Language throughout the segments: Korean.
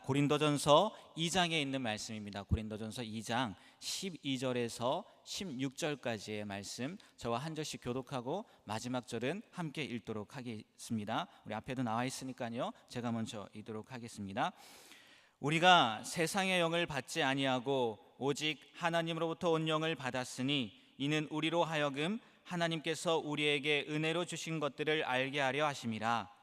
고린도전서 2장에 있는 말씀입니다. 고린도전서 2장 12절에서 16절까지의 말씀, 저와 한 절씩 교독하고 마지막 절은 함께 읽도록 하겠습니다. 우리 앞에도 나와 있으니까요, 제가 먼저 읽도록 하겠습니다. 우리가 세상의 영을 받지 아니하고 오직 하나님으로부터 온 영을 받았으니 이는 우리로 하여금 하나님께서 우리에게 은혜로 주신 것들을 알게 하려 하심이라.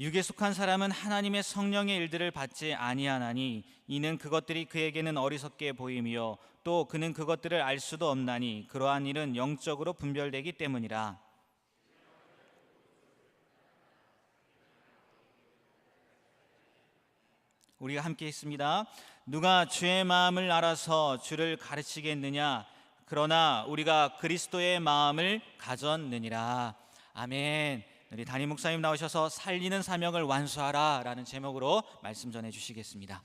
육에 속한 사람은 하나님의 성령의 일들을 받지 아니하나니 이는 그것들이 그에게는 어리석게 보이며 또 그는 그것들을 알 수도 없나니 그러한 일은 영적으로 분별되기 때문이라. 우리가 함께 있습니다. 누가 주의 마음을 알아서 주를 가르치겠느냐? 그러나 우리가 그리스도의 마음을 가졌느니라. 아멘. 우리 담임 목사님 나오셔서 살리는 사명을 완수하라 라는 제목으로 말씀 전해 주시겠습니다.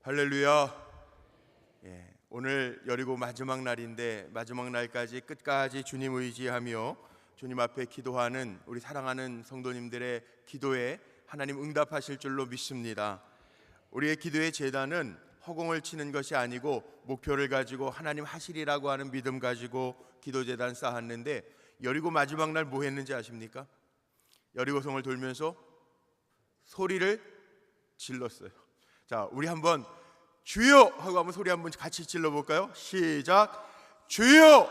할렐루야. 오늘 여리고 마지막 날인데 마지막 날까지 끝까지 주님 의지하며 주님 앞에 기도하는 우리 사랑하는 성도님들의 기도에 하나님 응답하실 줄로 믿습니다. 우리의 기도의 제단은 허공을 치는 것이 아니고 목표를 가지고 하나님 하시리라고 하는 믿음 가지고 기도 제단 쌓았는데, 여리고 마지막 날 뭐 했는지 아십니까? 여리고성을 돌면서 소리를 질렀어요. 자, 우리 한번 주여 하고 한번 소리 한번 같이 질러볼까요? 시작. 주여!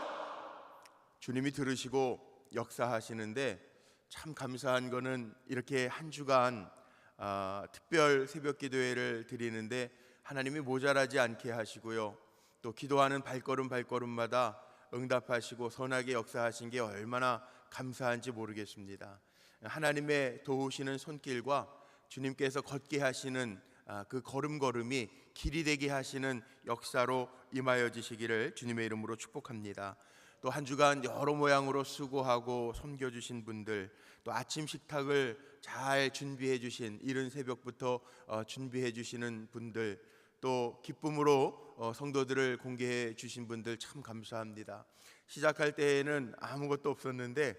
주님이 들으시고 역사하시는데, 참 감사한 거는 이렇게 한 주간 특별 새벽 기도회를 드리는데 하나님이 모자라지 않게 하시고요, 또 기도하는 발걸음마다 응답하시고 선하게 역사하신 게 얼마나 감사한지 모르겠습니다. 하나님의 도우시는 손길과 주님께서 걷게 하시는 그 걸음걸음이 길이 되게 하시는 역사로 임하여 지시기를 주님의 이름으로 축복합니다. 또 한 주간 여러 모양으로 수고하고 섬겨주신 분들, 또 아침 식탁을 잘 준비해 주신, 이른 새벽부터 준비해 주시는 분들, 또 기쁨으로 성도들을 공개해 주신 분들 참 감사합니다. 시작할 때에는 아무것도 없었는데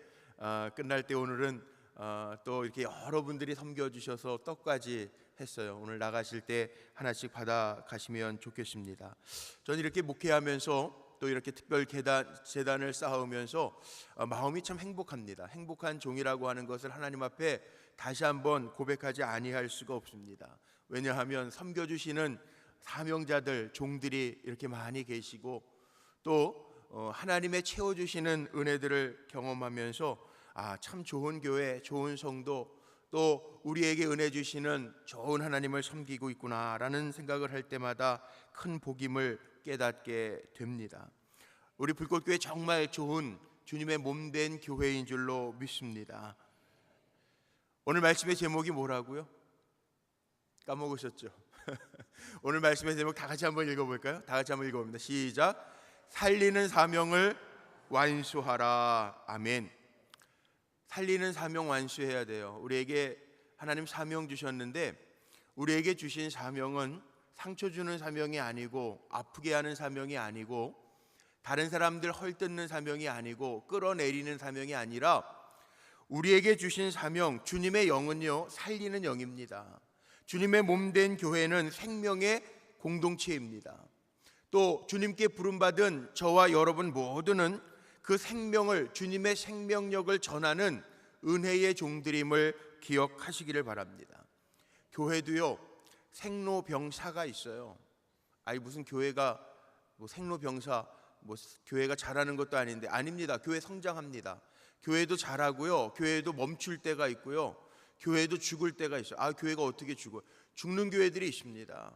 끝날 때 오늘은 또 이렇게 여러분들이 섬겨주셔서 떡까지 했어요. 오늘 나가실 때 하나씩 받아 가시면 좋겠습니다. 저는 이렇게 목회하면서 또 이렇게 특별 재단을 쌓으면서 마음이 참 행복합니다. 행복한 종이라고 하는 것을 하나님 앞에 다시 한번 고백하지 아니할 수가 없습니다. 왜냐하면 섬겨주시는 사명자들, 종들이 이렇게 많이 계시고, 또 하나님의 채워주시는 은혜들을 경험하면서 참 좋은 교회, 좋은 성도, 또 우리에게 은혜 주시는 좋은 하나님을 섬기고 있구나라는 생각을 할 때마다 큰 복임을 깨닫게 됩니다. 우리 불꽃교회 정말 좋은 주님의 몸된 교회인 줄로 믿습니다. 오늘 말씀의 제목이 뭐라고요? 까먹으셨죠? 오늘 말씀의 제목 다 같이 한번 읽어볼까요? 다 같이 한번 읽어봅니다. 시작. 살리는 사명을 완수하라. 아멘. 살리는 사명 완수해야 돼요. 우리에게 하나님 사명 주셨는데, 우리에게 주신 사명은 상처 주는 사명이 아니고, 아프게 하는 사명이 아니고, 다른 사람들 헐뜯는 사명이 아니고, 끌어내리는 사명이 아니라, 우리에게 주신 사명, 주님의 영은요 살리는 영입니다. 주님의 몸된 교회는 생명의 공동체입니다. 또 주님께 부름받은 저와 여러분 모두는 그 생명을, 주님의 생명력을 전하는 은혜의 종들임을 기억하시기를 바랍니다. 교회도요 생로병사가 있어요. 무슨 교회가 생로병사, 교회가 잘하는 것도 아닌데, 아닙니다. 교회 성장합니다. 교회도 잘하고요, 교회도 멈출 때가 있고요, 교회도 죽을 때가 있어요. 교회가 어떻게 죽어요? 죽는 교회들이 있습니다.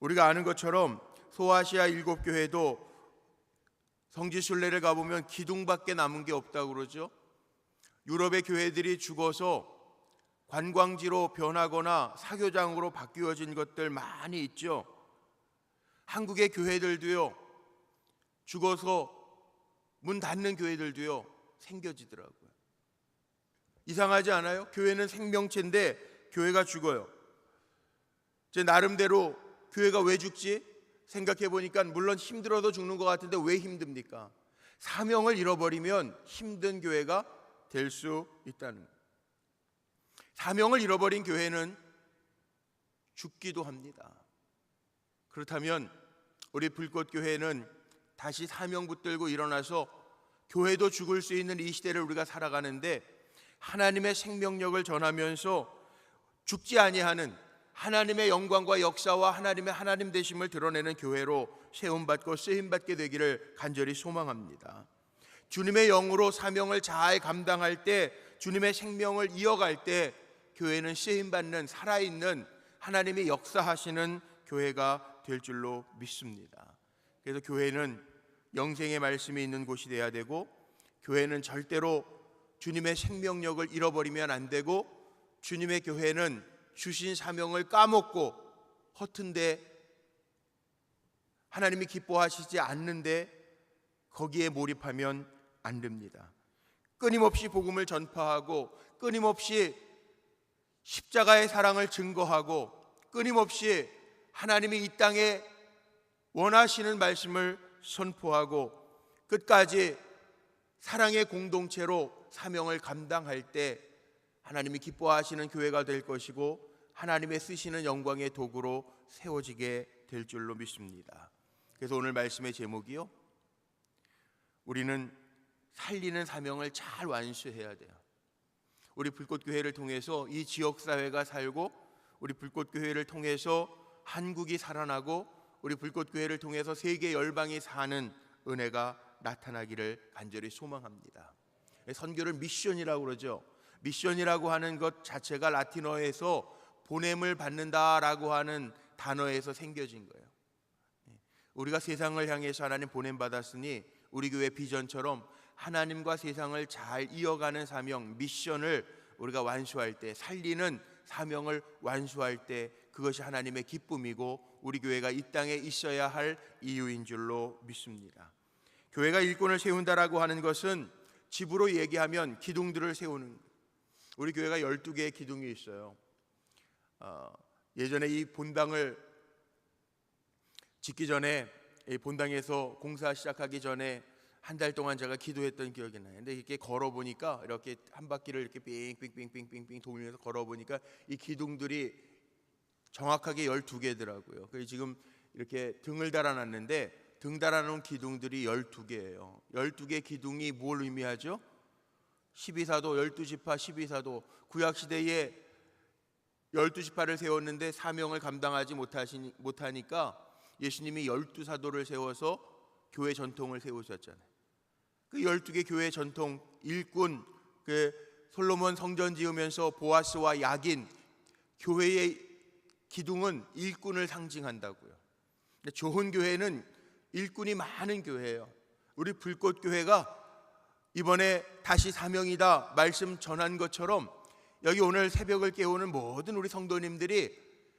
우리가 아는 것처럼 소아시아 7교회도 성지순례를 가보면 기둥밖에 남은 게 없다고 그러죠. 유럽의 교회들이 죽어서 관광지로 변하거나 사교장으로 바뀌어진 것들 많이 있죠. 한국의 교회들도요 죽어서 문 닫는 교회들도요 생겨지더라고요. 이상하지 않아요? 교회는 생명체인데 교회가 죽어요. 제 나름대로 교회가 왜 죽지? 생각해 보니까 물론 힘들어도 죽는 것 같은데 왜 힘듭니까? 사명을 잃어버리면 힘든 교회가 될 수 있다는 거예요. 사명을 잃어버린 교회는 죽기도 합니다. 그렇다면 우리 불꽃교회는 다시 사명 붙들고 일어나서 교회도 죽을 수 있는 이 시대를 우리가 살아가는데 하나님의 생명력을 전하면서 죽지 아니하는 하나님의 영광과 역사와 하나님의 하나님 되심을 드러내는 교회로 세움받고 쓰임받게 되기를 간절히 소망합니다. 주님의 영으로 사명을 잘 감당할 때, 주님의 생명을 이어갈 때 교회는 쓰임받는 살아있는 하나님이 역사하시는 교회가 될 줄로 믿습니다. 그래서 교회는 영생의 말씀이 있는 곳이 돼야 되고, 교회는 절대로 주님의 생명력을 잃어버리면 안 되고, 주님의 교회는 주신 사명을 까먹고 허튼데 하나님이 기뻐하시지 않는데 거기에 몰입하면 안 됩니다. 끊임없이 복음을 전파하고, 끊임없이 십자가의 사랑을 증거하고, 끊임없이 하나님이 이 땅에 원하시는 말씀을 선포하고 끝까지 사랑의 공동체로 사명을 감당할 때 하나님이 기뻐하시는 교회가 될 것이고, 하나님의 쓰시는 영광의 도구로 세워지게 될 줄로 믿습니다. 그래서 오늘 말씀의 제목이요, 우리는 살리는 사명을 잘 완수해야 돼요. 우리 불꽃교회를 통해서 이 지역사회가 살고, 우리 불꽃교회를 통해서 한국이 살아나고, 우리 불꽃교회를 통해서 세계 열방이 사는 은혜가 나타나기를 간절히 소망합니다. 선교를 미션이라고 그러죠. 미션이라고 하는 것 자체가 라틴어에서 보냄을 받는다라고 하는 단어에서 생겨진 거예요. 우리가 세상을 향해서 하나님 보냄 받았으니 우리 교회 비전처럼 하나님과 세상을 잘 이어가는 사명, 미션을 우리가 완수할 때, 살리는 사명을 완수할 때 그것이 하나님의 기쁨이고 우리 교회가 이 땅에 있어야 할 이유인 줄로 믿습니다. 교회가 일꾼을 세운다라고 하는 것은 집으로 얘기하면 기둥들을 세우는 거예요. 우리 교회가 12개의 기둥이 있어요. 예전에 이 본당을 짓기 전에, 이 본당에서 공사 시작하기 전에 한 달 동안 제가 기도했던 기억이 나요. 근데 이렇게 걸어보니까, 이렇게 한 바퀴를 이렇게 빙빙빙빙빙빙 돌면서 걸어보니까 이 기둥들이 정확하게 12개더라고요. 그래서 지금 이렇게 등을 달아놨는데, 등 달아놓은 기둥들이 12개예요. 12개 기둥이 뭘 의미하죠? 12사도, 12지파, 12사도. 구약시대에 12지파를 세웠는데 사명을 감당하지 못하니까 예수님이 12사도를 세워서 교회 전통을 세우셨잖아요. 그 12개 교회 전통, 일꾼, 그 솔로몬 성전 지으면서 보아스와 야긴, 교회의 기둥은 일꾼을 상징한다고요. 근데 좋은 교회는 일꾼이 많은 교회예요. 우리 불꽃교회가 이번에 다시 사명이다 말씀 전한 것처럼 여기 오늘 새벽을 깨우는 모든 우리 성도님들이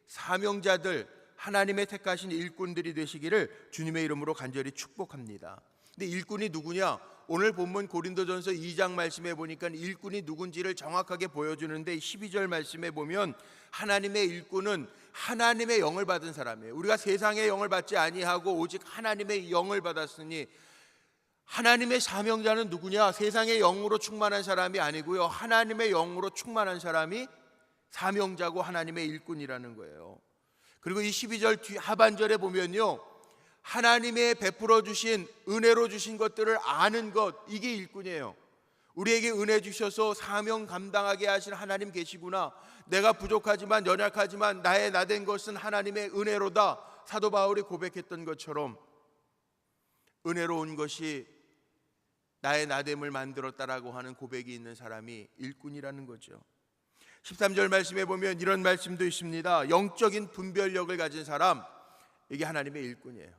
사명자들, 하나님의 택하신 일꾼들이 되시기를 주님의 이름으로 간절히 축복합니다. 근데 일꾼이 누구냐? 오늘 본문 고린도전서 2장 말씀에 보니까 일꾼이 누군지를 정확하게 보여주는데, 12절 말씀에 보면 하나님의 일꾼은 하나님의 영을 받은 사람이에요. 우리가 세상의 영을 받지 아니하고 오직 하나님의 영을 받았으니, 하나님의 사명자는 누구냐? 세상의 영으로 충만한 사람이 아니고요, 하나님의 영으로 충만한 사람이 사명자고 하나님의 일꾼이라는 거예요. 그리고 이 12절 뒤 하반절에 보면요, 하나님의 베풀어 주신, 은혜로 주신 것들을 아는 것, 이게 일꾼이에요. 우리에게 은혜 주셔서 사명 감당하게 하신 하나님 계시구나, 내가 부족하지만 연약하지만 나의 나된 것은 하나님의 은혜로다, 사도 바울이 고백했던 것처럼 은혜로운 것이 나의 나됨을 만들었다라고 하는 고백이 있는 사람이 일꾼이라는 거죠. 13절 말씀에 보면 이런 말씀도 있습니다. 영적인 분별력을 가진 사람, 이게 하나님의 일꾼이에요.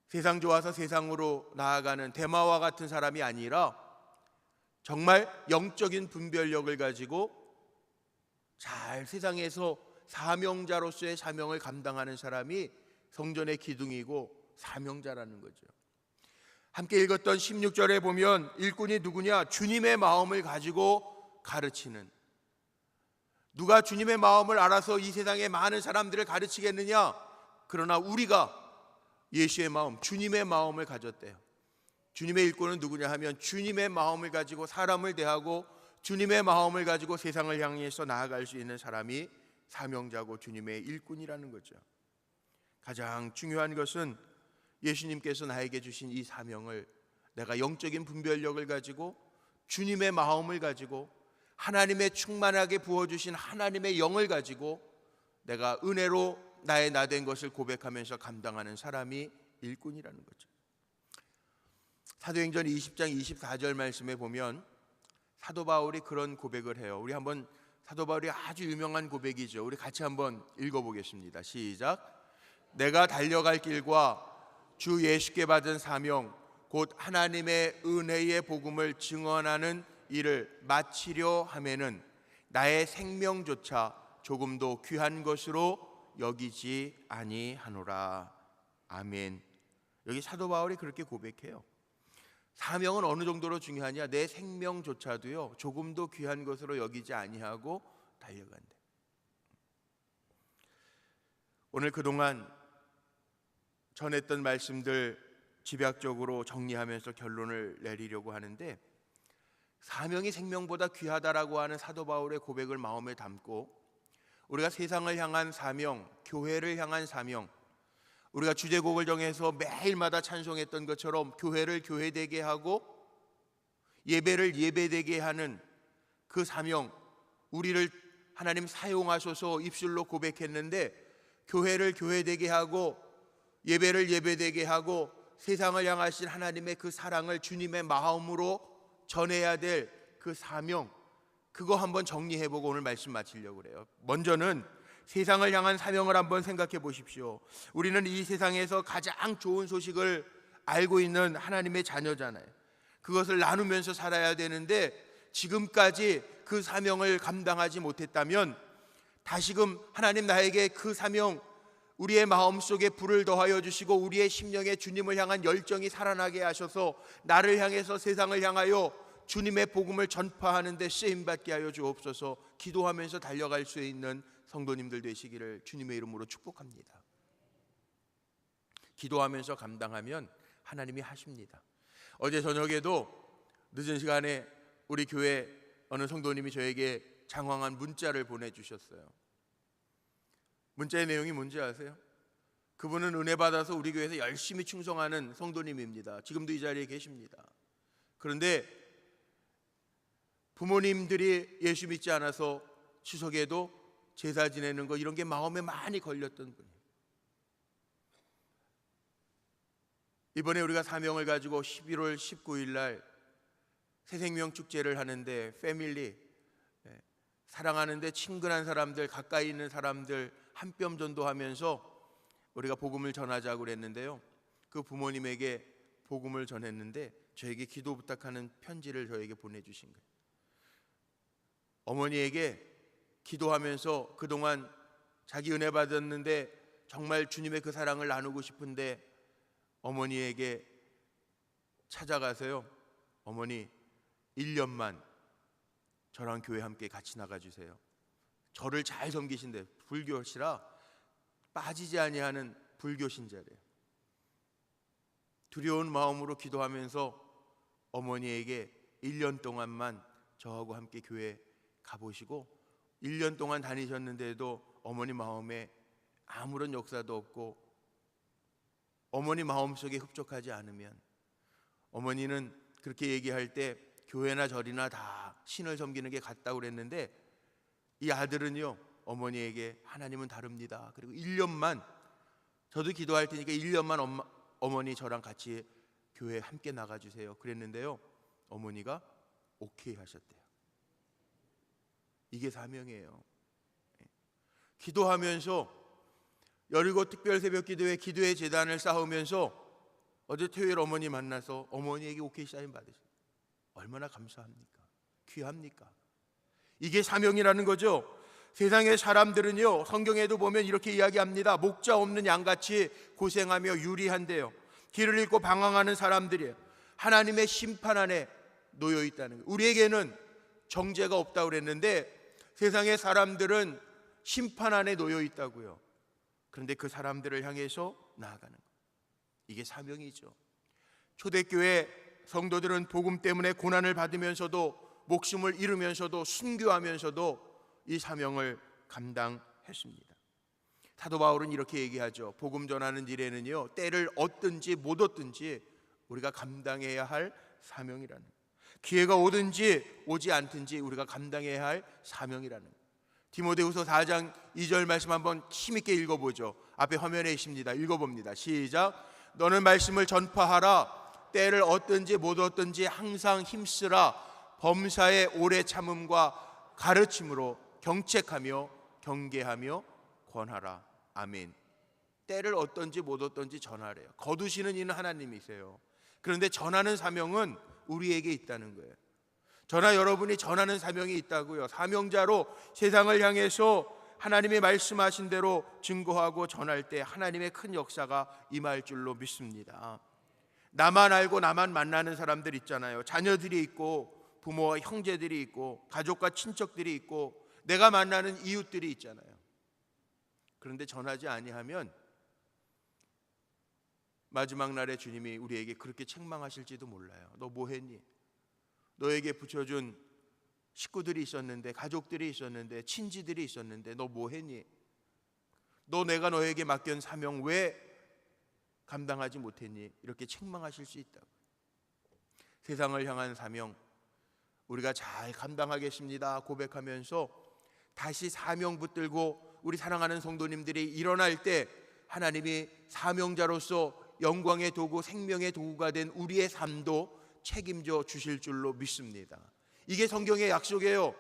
세상 좋아서 세상으로 나아가는 대마와 같은 사람이 아니라 정말 영적인 분별력을 가지고 잘 세상에서 사명자로서의 사명을 감당하는 사람이 성전의 기둥이고 사명자라는 거죠. 함께 읽었던 16절에 보면 일꾼이 누구냐? 주님의 마음을 가지고 가르치는. 누가 주님의 마음을 알아서 이 세상의 많은 사람들을 가르치겠느냐? 그러나 우리가 예수의 마음, 주님의 마음을 가졌대요. 주님의 일꾼은 누구냐 하면 주님의 마음을 가지고 사람을 대하고 주님의 마음을 가지고 세상을 향해서 나아갈 수 있는 사람이 사명자고 주님의 일꾼이라는 거죠. 가장 중요한 것은 예수님께서 나에게 주신 이 사명을 내가 영적인 분별력을 가지고 주님의 마음을 가지고 하나님의 충만하게 부어주신 하나님의 영을 가지고 내가 은혜로 나의 나된 것을 고백하면서 감당하는 사람이 일꾼이라는 거죠. 사도행전 20장 24절 말씀에 보면 사도 바울이 그런 고백을 해요. 우리 한번 사도 바울이 아주 유명한 고백이죠. 우리 같이 한번 읽어보겠습니다. 시작. 내가 달려갈 길과 주 예수께 받은 사명 곧 하나님의 은혜의 복음을 증언하는 일을 마치려 하면은 나의 생명조차 조금도 귀한 것으로 여기지 아니하노라. 아멘. 여기 사도 바울이 그렇게 고백해요. 사명은 어느 정도로 중요하냐? 내 생명조차도요 조금도 귀한 것으로 여기지 아니하고 달려간대. 오늘 그동안 전했던 말씀들 집약적으로 정리하면서 결론을 내리려고 하는데, 사명이 생명보다 귀하다라고 하는 사도 바울의 고백을 마음에 담고 우리가 세상을 향한 사명, 교회를 향한 사명, 우리가 주제곡을 정해서 매일마다 찬송했던 것처럼 교회를 교회되게 하고 예배를 예배되게 하는 그 사명, 우리를 하나님 사용하셔서 입술로 고백했는데 교회를 교회되게 하고 예배를 예배되게 하고 세상을 향하신 하나님의 그 사랑을 주님의 마음으로 전해야 될 그 사명, 그거 한번 정리해보고 오늘 말씀 마치려고 그래요. 먼저는 세상을 향한 사명을 한번 생각해 보십시오. 우리는 이 세상에서 가장 좋은 소식을 알고 있는 하나님의 자녀잖아요. 그것을 나누면서 살아야 되는데 지금까지 그 사명을 감당하지 못했다면 다시금 하나님 나에게 그 사명, 우리의 마음속에 불을 더하여 주시고 우리의 심령에 주님을 향한 열정이 살아나게 하셔서 나를 향해서 세상을 향하여 주님의 복음을 전파하는 데 쓰임받게 하여 주옵소서. 기도하면서 달려갈 수 있는 성도님들 되시기를 주님의 이름으로 축복합니다. 기도하면서 감당하면 하나님이 하십니다. 어제 저녁에도 늦은 시간에 우리 교회 어느 성도님이 저에게 장황한 문자를 보내주셨어요. 문자의 내용이 뭔지 아세요? 그분은 은혜 받아서 우리 교회에서 열심히 충성하는 성도님입니다. 지금도 이 자리에 계십니다. 그런데 부모님들이 예수 믿지 않아서 추석에도 제사 지내는 거 이런 게 마음에 많이 걸렸던 분이에요. 이번에 우리가 사명을 가지고 11월 19일 날 새생명 축제를 하는데 패밀리, 사랑하는데 친근한 사람들, 가까이 있는 사람들 한 뼘 전도하면서 우리가 복음을 전하자고 그랬는데요. 그 부모님에게 복음을 전했는데 저에게 기도 부탁하는 편지를 저에게 보내주신 거예요. 어머니에게 기도하면서 그동안 자기 은혜 받았는데 정말 주님의 그 사랑을 나누고 싶은데 어머니에게 찾아가서요, 어머니 1년만 저랑 교회 함께 같이 나가주세요. 저를 잘 섬기신데 불교시라 빠지지 아니하는 불교 신자래요. 두려운 마음으로 기도하면서 어머니에게 1년 동안만 저하고 함께 교회 가보시고 1년 동안 다니셨는데도 어머니 마음에 아무런 역사도 없고 어머니 마음속에 흡족하지 않으면, 어머니는 그렇게 얘기할 때 교회나 절이나 다 신을 섬기는 게 같다고 그랬는데 이 아들은요, 어머니에게 하나님은 다릅니다. 그리고 1년만 저도 기도할 테니까 1년만 어머니 저랑 같이 교회 함께 나가주세요 그랬는데요, 어머니가 오케이 하셨대요. 이게 사명이에요. 기도하면서 여리고 특별 새벽 기도회 기도의 재단을 쌓으면서 어제 토요일 어머니 만나서 어머니에게 오케이 사인 받으셨어요. 얼마나 감사합니까? 귀합니까? 이게 사명이라는 거죠. 세상의 사람들은요, 성경에도 보면 이렇게 이야기합니다. 목자 없는 양같이 고생하며 유리한데요, 길을 잃고 방황하는 사람들이에요. 하나님의 심판 안에 놓여 있다는 거예요. 우리에게는 정죄가 없다고 그랬는데 세상의 사람들은 심판 안에 놓여 있다고요. 그런데 그 사람들을 향해서 나아가는 것, 이게 사명이죠. 초대교회 성도들은 복음 때문에 고난을 받으면서도 목숨을 잃으면서도 순교하면서도 이 사명을 감당했습니다. 사도 바울은 이렇게 얘기하죠. 복음 전하는 일에는요, 때를 얻든지 못 얻든지 우리가 감당해야 할 사명이라는, 기회가 오든지 오지 않든지 우리가 감당해야 할 사명이라는. 디모데후서 4장 2절 말씀 한번 힘있게 읽어보죠. 앞에 화면에 있습니다. 읽어봅니다. 시작. 너는 말씀을 전파하라. 때를 얻든지 못 얻든지 항상 힘쓰라. 범사의 오래 참음과 가르침으로 경책하며 경계하며 권하라. 아멘. 때를 얻든지 못 얻든지 전하래요. 거두시는 이는 하나님이세요. 그런데 전하는 사명은 우리에게 있다는 거예요. 저나 여러분이 전하는 사명이 있다고요. 사명자로 세상을 향해서 하나님이 말씀하신 대로 증거하고 전할 때 하나님의 큰 역사가 임할 줄로 믿습니다. 나만 알고 나만 만나는 사람들 있잖아요. 자녀들이 있고 부모와 형제들이 있고 가족과 친척들이 있고 내가 만나는 이웃들이 있잖아요. 그런데 전하지 아니하면 마지막 날에 주님이 우리에게 그렇게 책망하실지도 몰라요. 너 뭐 했니? 너에게 붙여준 식구들이 있었는데, 가족들이 있었는데, 친지들이 있었는데 너 뭐 했니? 너 내가 너에게 맡긴 사명 왜 감당하지 못했니? 이렇게 책망하실 수 있다고. 세상을 향한 사명 우리가 잘 감당하겠습니다 고백하면서 다시 사명 붙들고 우리 사랑하는 성도님들이 일어날 때 하나님이 사명자로서 영광의 도구, 생명의 도구가 된 우리의 삶도 책임져 주실 줄로 믿습니다. 이게 성경의 약속이에요.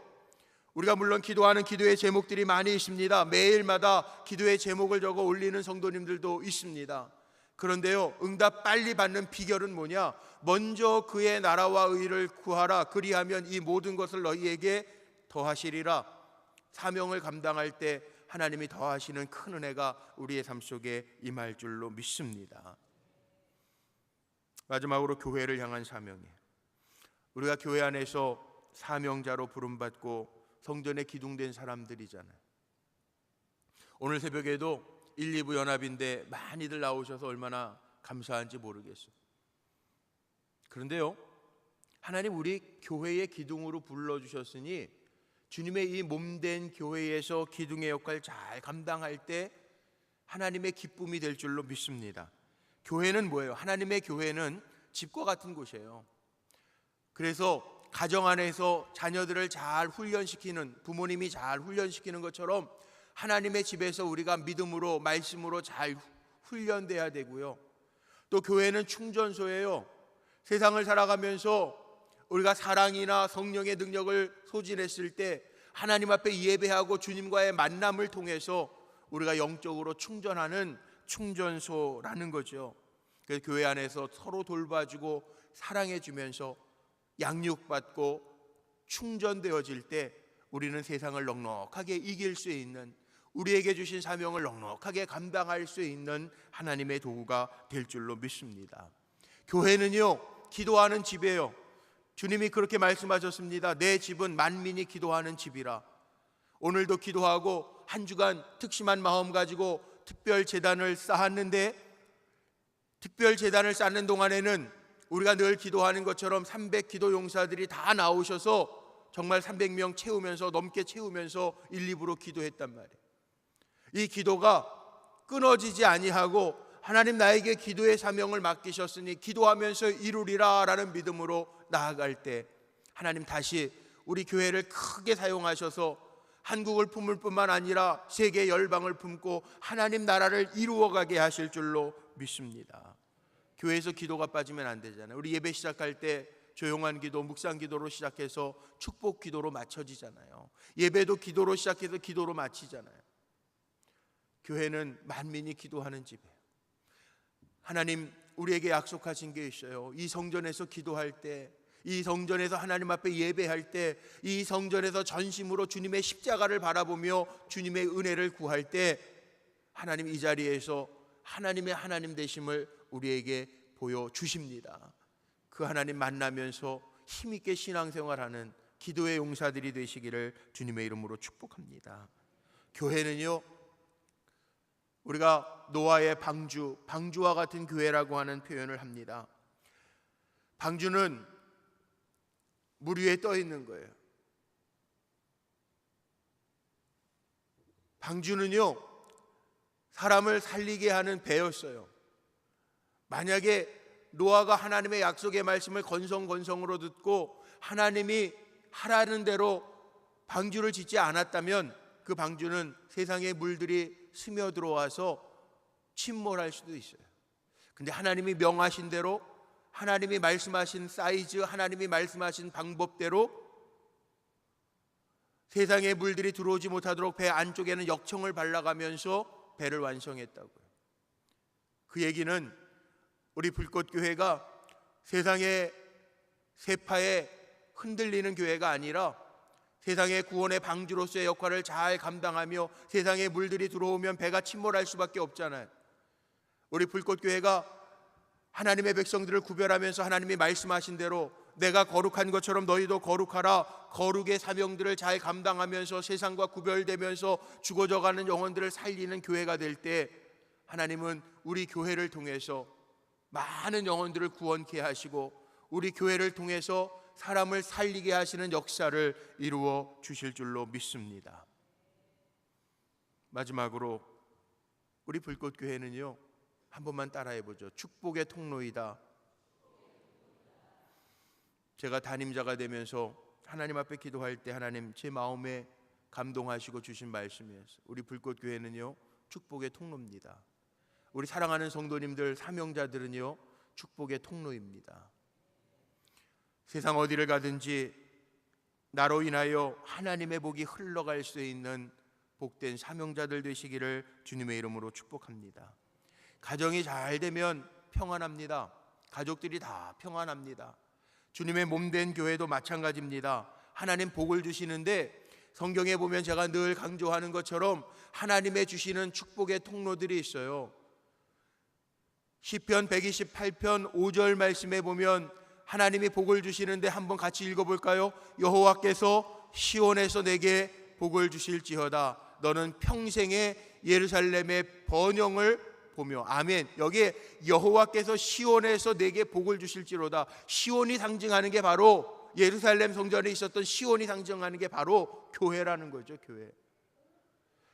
우리가 물론 기도하는 기도의 제목들이 많이 있습니다. 매일마다 기도의 제목을 적어 올리는 성도님들도 있습니다. 그런데요, 응답 빨리 받는 비결은 뭐냐? 먼저 그의 나라와 의를 구하라. 그리하면 이 모든 것을 너희에게 더하시리라. 사명을 감당할 때 하나님이 더하시는 큰 은혜가 우리의 삶 속에 임할 줄로 믿습니다. 마지막으로 교회를 향한 사명이에요. 우리가 교회 안에서 사명자로 부름받고 성전에 기둥된 사람들이잖아요. 오늘 새벽에도 1, 2부 연합인데 많이들 나오셔서 얼마나 감사한지 모르겠어요. 그런데요, 하나님 우리 교회의 기둥으로 불러주셨으니 주님의 이 몸된 교회에서 기둥의 역할 잘 감당할 때 하나님의 기쁨이 될 줄로 믿습니다. 교회는 뭐예요? 하나님의 교회는 집과 같은 곳이에요. 그래서 가정 안에서 자녀들을 잘 훈련시키는, 부모님이 잘 훈련시키는 것처럼 하나님의 집에서 우리가 믿음으로 말씀으로 잘 훈련돼야 되고요. 또 교회는 충전소예요. 세상을 살아가면서 우리가 사랑이나 성령의 능력을 소진했을 때 하나님 앞에 예배하고 주님과의 만남을 통해서 우리가 영적으로 충전하는 충전소라는 거죠. 그래서 교회 안에서 서로 돌봐주고 사랑해주면서 양육받고 충전되어질 때 우리는 세상을 넉넉하게 이길 수 있는, 우리에게 주신 사명을 넉넉하게 감당할 수 있는 하나님의 도구가 될 줄로 믿습니다. 교회는요, 기도하는 집이에요. 주님이 그렇게 말씀하셨습니다. 내 집은 만민이 기도하는 집이라. 오늘도 기도하고 한 주간 특심한 마음 가지고 특별 제단을 쌓았는데, 특별 제단을 쌓는 동안에는 우리가 늘 기도하는 것처럼 300기도 용사들이 다 나오셔서 정말 300명 채우면서, 넘게 채우면서 1, 2부로 기도했단 말이에요. 이 기도가 끊어지지 아니하고 하나님 나에게 기도의 사명을 맡기셨으니 기도하면서 이루리라 라는 믿음으로 나아갈 때 하나님 다시 우리 교회를 크게 사용하셔서 한국을 품을 뿐만 아니라 세계 열방을 품고 하나님 나라를 이루어가게 하실 줄로 믿습니다. 교회에서 기도가 빠지면 안 되잖아요. 우리 예배 시작할 때 조용한 기도, 묵상 기도로 시작해서 축복 기도로 맞춰지잖아요. 예배도 기도로 시작해서 기도로 마치잖아요. 교회는 만민이 기도하는 집이에요. 하나님 우리에게 약속하신 게 있어요. 이 성전에서 기도할 때, 이 성전에서 하나님 앞에 예배할 때, 이 성전에서 전심으로 주님의 십자가를 바라보며 주님의 은혜를 구할 때 하나님 이 자리에서 하나님의 하나님 되심을 우리에게 보여주십니다. 그 하나님 만나면서 힘있게 신앙생활하는 기도의 용사들이 되시기를 주님의 이름으로 축복합니다. 교회는요, 우리가 노아의 방주와 같은 교회라고 하는 표현을 합니다. 방주는 물 위에 떠 있는 거예요. 방주는요, 사람을 살리게 하는 배였어요. 만약에 노아가 하나님의 약속의 말씀을 건성건성으로 듣고 하나님이 하라는 대로 방주를 짓지 않았다면 그 방주는 세상의 물들이 스며들어와서 침몰할 수도 있어요. 근데 하나님이 명하신 대로, 하나님이 말씀하신 사이즈, 하나님이 말씀하신 방법대로 세상의 물들이 들어오지 못하도록 배 안쪽에는 역청을 발라가면서 배를 완성했다고요. 그 얘기는 우리 불꽃교회가 세상의 세파에 흔들리는 교회가 아니라 세상의 구원의 방주로서의 역할을 잘 감당하며 세상의 물들이 들어오면 배가 침몰할 수밖에 없잖아요. 우리 불꽃교회가 하나님의 백성들을 구별하면서 하나님이 말씀하신 대로 내가 거룩한 것처럼 너희도 거룩하라, 거룩의 사명들을 잘 감당하면서 세상과 구별되면서 죽어져가는 영혼들을 살리는 교회가 될 때 하나님은 우리 교회를 통해서 많은 영혼들을 구원케 하시고 우리 교회를 통해서 사람을 살리게 하시는 역사를 이루어 주실 줄로 믿습니다. 마지막으로 우리 불꽃교회는요, 한 번만 따라해 보죠. 축복의 통로이다. 제가 담임자가 되면서 하나님 앞에 기도할 때 하나님 제 마음에 감동하시고 주신 말씀이었어요. 우리 불꽃교회는요, 축복의 통로입니다. 우리 사랑하는 성도님들, 사명자들은요, 축복의 통로입니다. 세상 어디를 가든지 나로 인하여 하나님의 복이 흘러갈 수 있는 복된 사명자들 되시기를 주님의 이름으로 축복합니다. 가정이 잘 되면 평안합니다. 가족들이 다 평안합니다. 주님의 몸된 교회도 마찬가지입니다. 하나님 복을 주시는데 성경에 보면 제가 늘 강조하는 것처럼 하나님의 주시는 축복의 통로들이 있어요. 시편 128편 5절 말씀에 보면 하나님이 복을 주시는데 한번 같이 읽어볼까요? 여호와께서 시온에서 내게 복을 주실지어다. 너는 평생에 예루살렘의 번영을 보며. 아멘. 여기에 여호와께서 시온에서 내게 복을 주실지로다. 시온이 상징하는 게 바로 예루살렘 성전에 있었던 시온이 상징하는 게 바로 교회라는 거죠. 교회.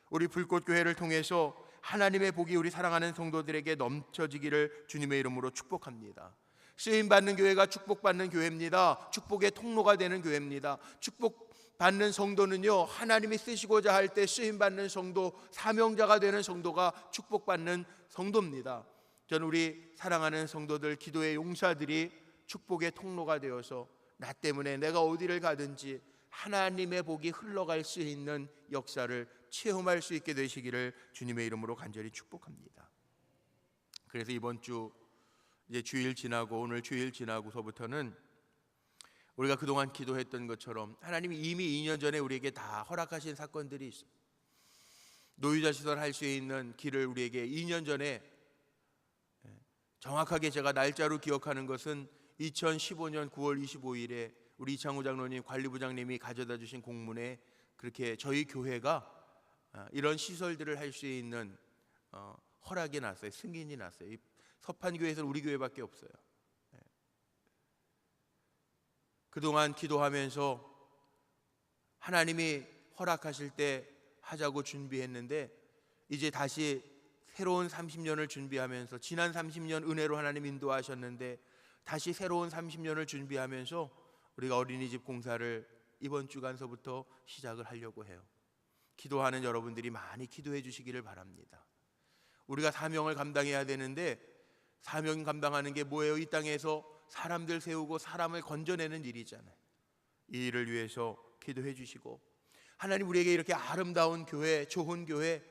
우리 불꽃교회를 통해서 하나님의 복이 우리 사랑하는 성도들에게 넘쳐지기를 주님의 이름으로 축복합니다. 쓰임받는 교회가 축복받는 교회입니다. 축복의 통로가 되는 교회입니다. 축복받는 성도는요, 하나님이 쓰시고자 할 때 쓰임받는 성도, 사명자가 되는 성도가 축복받는 성도입니다. 저는 우리 사랑하는 성도들, 기도의 용사들이 축복의 통로가 되어서 나 때문에 내가 어디를 가든지 하나님의 복이 흘러갈 수 있는 역사를 체험할 수 있게 되시기를 주님의 이름으로 간절히 축복합니다. 그래서 이번 주 이제 주일 지나고 오늘 주일 지나고서부터는 우리가 그동안 기도했던 것처럼 하나님이 이미 2년 전에 우리에게 다 허락하신 사건들이 있어요. 노유자 시설 할 수 있는 길을 우리에게 2년 전에, 정확하게 제가 날짜로 기억하는 것은 2015년 9월 25일에 우리 이창호 장로님, 관리부장님이 가져다 주신 공문에 그렇게 저희 교회가 이런 시설들을 할 수 있는 허락이 났어요. 승인이 났어요. 서판교회에서는 우리 교회밖에 없어요. 그동안 기도하면서 하나님이 허락하실 때 하자고 준비했는데 이제 다시 새로운 30년을 준비하면서, 지난 30년 은혜로 하나님 인도하셨는데 다시 새로운 30년을 준비하면서 우리가 어린이집 공사를 이번 주간서부터 시작을 하려고 해요. 기도하는 여러분들이 많이 기도해 주시기를 바랍니다. 우리가 사명을 감당해야 되는데 사명 감당하는 게 뭐예요? 이 땅에서 사람들 세우고 사람을 건져내는 일이잖아요. 이 일을 위해서 기도해 주시고, 하나님 우리에게 이렇게 아름다운 교회, 좋은 교회,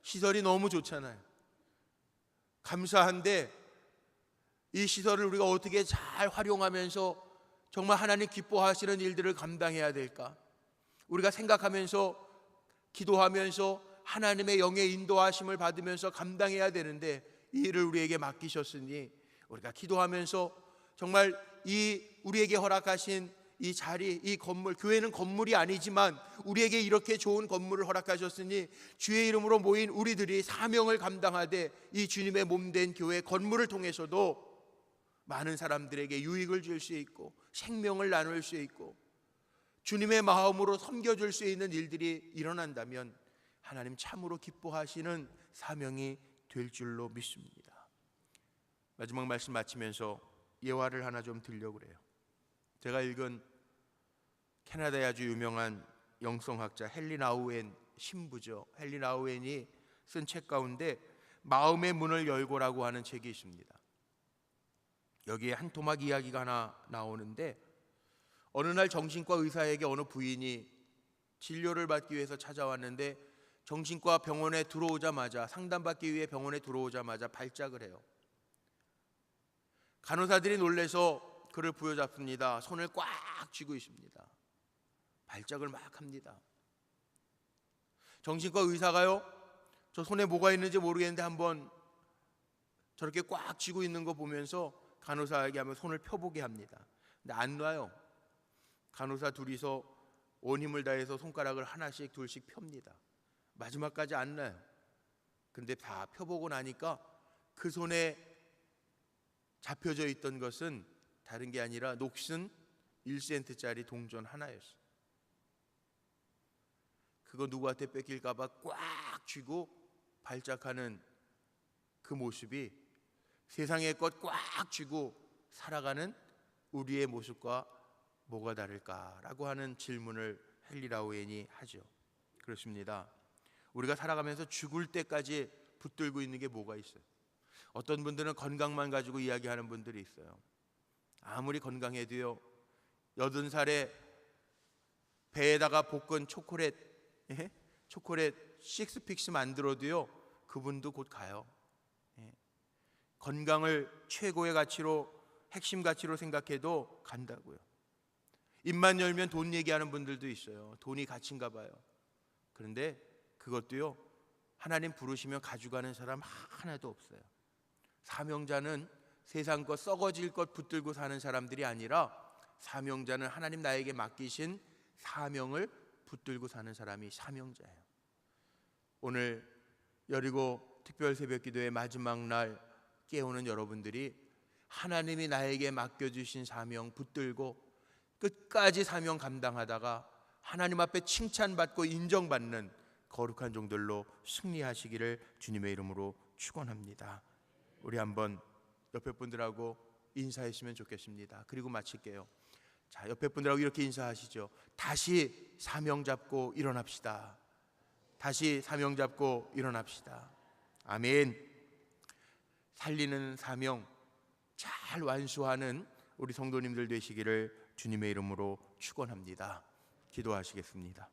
시설이 너무 좋잖아요. 감사한데 이 시설을 우리가 어떻게 잘 활용하면서 정말 하나님 기뻐하시는 일들을 감당해야 될까? 우리가 생각하면서 기도하면서 하나님의 영의 인도하심을 받으면서 감당해야 되는데 이 일을 우리에게 맡기셨으니 우리가 기도하면서 정말 이 우리에게 허락하신 이 자리, 이 건물, 교회는 건물이 아니지만 우리에게 이렇게 좋은 건물을 허락하셨으니 주의 이름으로 모인 우리들이 사명을 감당하되 이 주님의 몸된 교회 건물을 통해서도 많은 사람들에게 유익을 줄 수 있고 생명을 나눌 수 있고 주님의 마음으로 섬겨줄 수 있는 일들이 일어난다면 하나님 참으로 기뻐하시는 사명이 될 줄로 믿습니다. 마지막 말씀 마치면서 예화를 하나 좀 들려고 그래요. 제가 읽은 캐나다의 아주 유명한 영성학자 헨리 나우엔 신부죠. 헨리 나우엔이 쓴 책 가운데 마음의 문을 열고라고 하는 책이 있습니다. 여기에 한 토막 이야기가 하나 나오는데 어느 날 정신과 의사에게 어느 부인이 진료를 받기 위해서 찾아왔는데 정신과 병원에 들어오자마자 상담받기 위해 병원에 들어오자마자 발작을 해요. 간호사들이 놀래서 그를 부여잡습니다. 손을 꽉 쥐고 있습니다. 발작을 막 합니다. 정신과 의사가요, 저 손에 뭐가 있는지 모르겠는데 한번 저렇게 꽉 쥐고 있는 거 보면서 간호사에게 한번 손을 펴보게 합니다. 근데 안 놔요. 간호사 둘이서 온 힘을 다해서 손가락을 하나씩 둘씩 펴니다. 마지막까지 안 놔요. 근데 다 펴보고 나니까 그 손에 잡혀져 있던 것은 다른 게 아니라 녹슨 1센트짜리 동전 하나였어요. 그거 누구한테 뺏길까 봐 꽉 쥐고 발작하는 그 모습이 세상의 것 꽉 쥐고 살아가는 우리의 모습과 뭐가 다를까라고 하는 질문을 헨리 나우엔이 하죠. 그렇습니다. 우리가 살아가면서 죽을 때까지 붙들고 있는 게 뭐가 있어요? 어떤 분들은 건강만 가지고 이야기하는 분들이 있어요. 아무리 건강해도요, 80살에 배에다가 볶은 초콜릿 식스픽스 만들어도요, 그분도 곧 가요. 건강을 최고의 가치로, 핵심 가치로 생각해도 간다고요. 입만 열면 돈 얘기하는 분들도 있어요. 돈이 가치인가 봐요. 그런데 그것도요, 하나님 부르시면 가져가는 사람 하나도 없어요. 사명자는 세상 것, 썩어질 것 붙들고 사는 사람들이 아니라 사명자는 하나님 나에게 맡기신 사명을 붙들고 사는 사람이 사명자예요. 오늘 여리고 특별 새벽기도의 마지막 날 깨우는 여러분들이 하나님이 나에게 맡겨주신 사명 붙들고 끝까지 사명 감당하다가 하나님 앞에 칭찬받고 인정받는 거룩한 종들로 승리하시기를 주님의 이름으로 축원합니다. 우리 한번 옆에 분들하고 인사했으면 좋겠습니다. 그리고 마칠게요. 자, 옆에 분들하고 이렇게 인사하시죠. 다시 사명 잡고 일어납시다. 다시 사명 잡고 일어납시다. 아멘. 살리는 사명 잘 완수하는 우리 성도님들 되시기를 주님의 이름으로 축원합니다. 기도하시겠습니다.